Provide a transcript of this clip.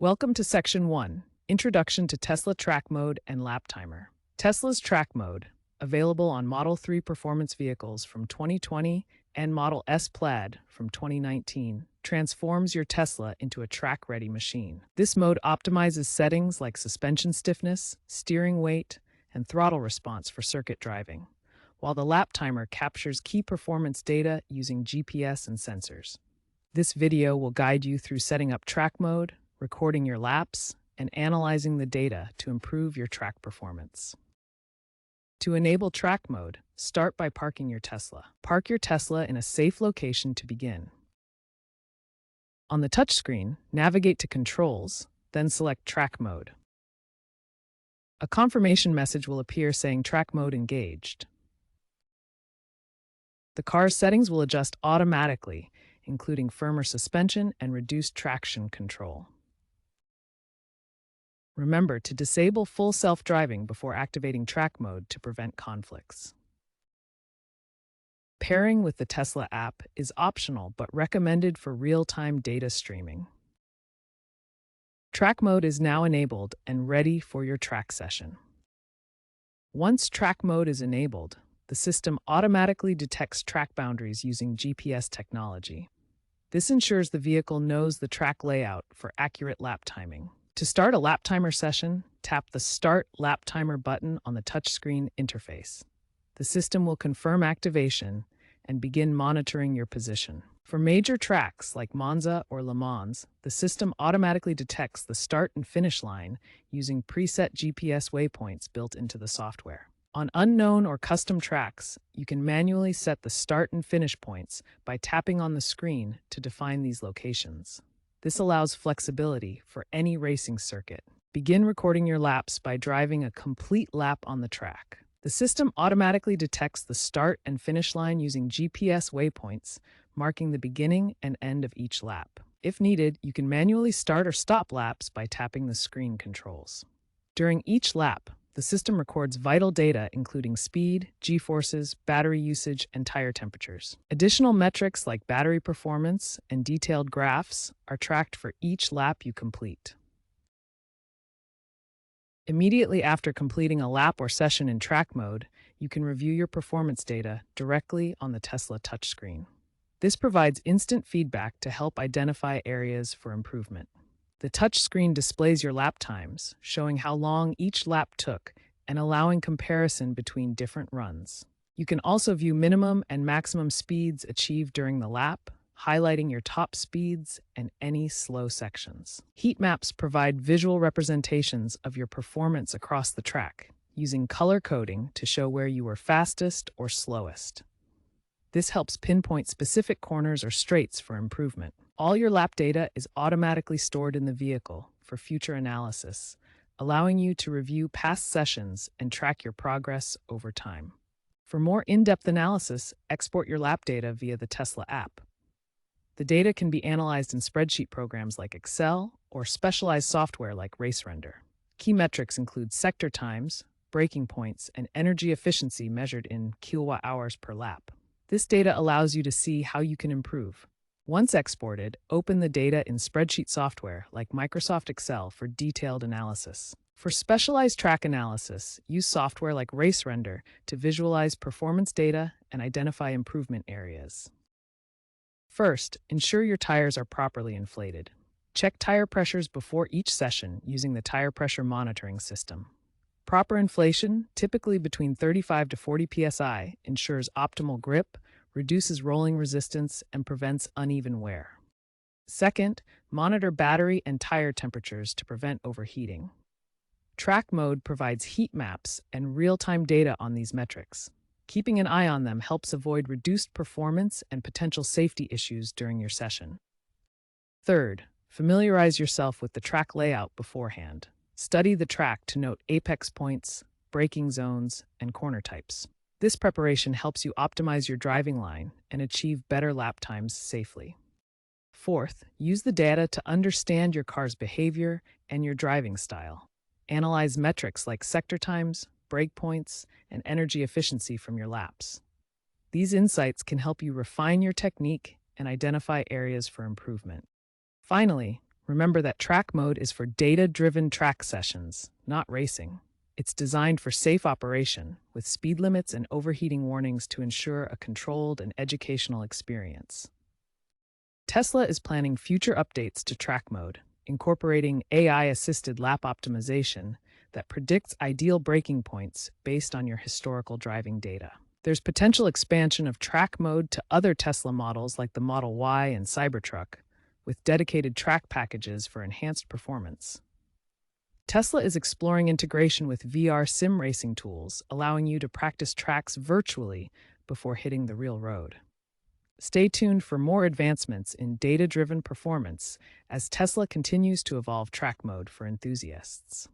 Welcome to Section 1, Introduction to Tesla Track Mode and Lap Timer. Tesla's Track Mode, available on Model 3 performance vehicles from 2020 and Model S Plaid from 2019, transforms your Tesla into a track-ready machine. This mode optimizes settings like suspension stiffness, steering weight, and throttle response for circuit driving, while the lap timer captures key performance data using GPS and sensors. This video will guide you through setting up track mode, recording your laps, and analyzing the data to improve your track performance. To enable track mode, start by parking your Tesla. Park your Tesla in a safe location to begin. On the touchscreen, navigate to Controls, then select Track Mode. A confirmation message will appear saying Track Mode engaged. The car's settings will adjust automatically, including firmer suspension and reduced traction control. Remember to disable full self-driving before activating track mode to prevent conflicts. Pairing with the Tesla app is optional but recommended for real-time data streaming. Track mode is now enabled and ready for your track session. Once track mode is enabled, the system automatically detects track boundaries using GPS technology. This ensures the vehicle knows the track layout for accurate lap timing. To start a lap timer session, tap the Start Lap Timer button on the touchscreen interface. The system will confirm activation and begin monitoring your position. For major tracks like Monza or Le Mans, the system automatically detects the start and finish line using preset GPS waypoints built into the software. On unknown or custom tracks, you can manually set the start and finish points by tapping on the screen to define these locations. This allows flexibility for any racing circuit. Begin recording your laps by driving a complete lap on the track. The system automatically detects the start and finish line using GPS waypoints, marking the beginning and end of each lap. If needed, you can manually start or stop laps by tapping the screen controls. During each lap, the system records vital data including speed, G-forces, battery usage, and tire temperatures. Additional metrics like battery performance and detailed graphs are tracked for each lap you complete. Immediately after completing a lap or session in track mode, you can review your performance data directly on the Tesla touchscreen. This provides instant feedback to help identify areas for improvement. The touchscreen displays your lap times, showing how long each lap took and allowing comparison between different runs. You can also view minimum and maximum speeds achieved during the lap, highlighting your top speeds and any slow sections. Heat maps provide visual representations of your performance across the track, using color coding to show where you were fastest or slowest. This helps pinpoint specific corners or straights for improvement. All your lap data is automatically stored in the vehicle for future analysis, allowing you to review past sessions and track your progress over time. For more in-depth analysis, export your lap data via the Tesla app. The data can be analyzed in spreadsheet programs like Excel or specialized software like RaceRender. Key metrics include sector times, braking points, and energy efficiency measured in kilowatt-hours per lap. This data allows you to see how you can improve. Once exported, open the data in spreadsheet software like Microsoft Excel for detailed analysis. For specialized track analysis, use software like RaceRender to visualize performance data and identify improvement areas. First, ensure your tires are properly inflated. Check tire pressures before each session using the tire pressure monitoring system. Proper inflation, typically between 35 to 40 psi, ensures optimal grip, reduces rolling resistance, and prevents uneven wear. Second, monitor battery and tire temperatures to prevent overheating. Track mode provides heat maps and real-time data on these metrics. Keeping an eye on them helps avoid reduced performance and potential safety issues during your session. Third, familiarize yourself with the track layout beforehand. Study the track to note apex points, braking zones, and corner types. This preparation helps you optimize your driving line and achieve better lap times safely. Fourth, use the data to understand your car's behavior and your driving style. Analyze metrics like sector times, brake points, and energy efficiency from your laps. These insights can help you refine your technique and identify areas for improvement. Finally, Remember that track mode is for data-driven track sessions, not racing. It's designed for safe operation, with speed limits and overheating warnings to ensure a controlled and educational experience. Tesla is planning future updates to track mode, incorporating AI-assisted lap optimization that predicts ideal braking points based on your historical driving data. There's potential expansion of track mode to other Tesla models like the Model Y and Cybertruck, with dedicated track packages for enhanced performance. Tesla is exploring integration with VR sim racing tools, allowing you to practice tracks virtually before hitting the real road. Stay tuned for more advancements in data-driven performance as Tesla continues to evolve track mode for enthusiasts.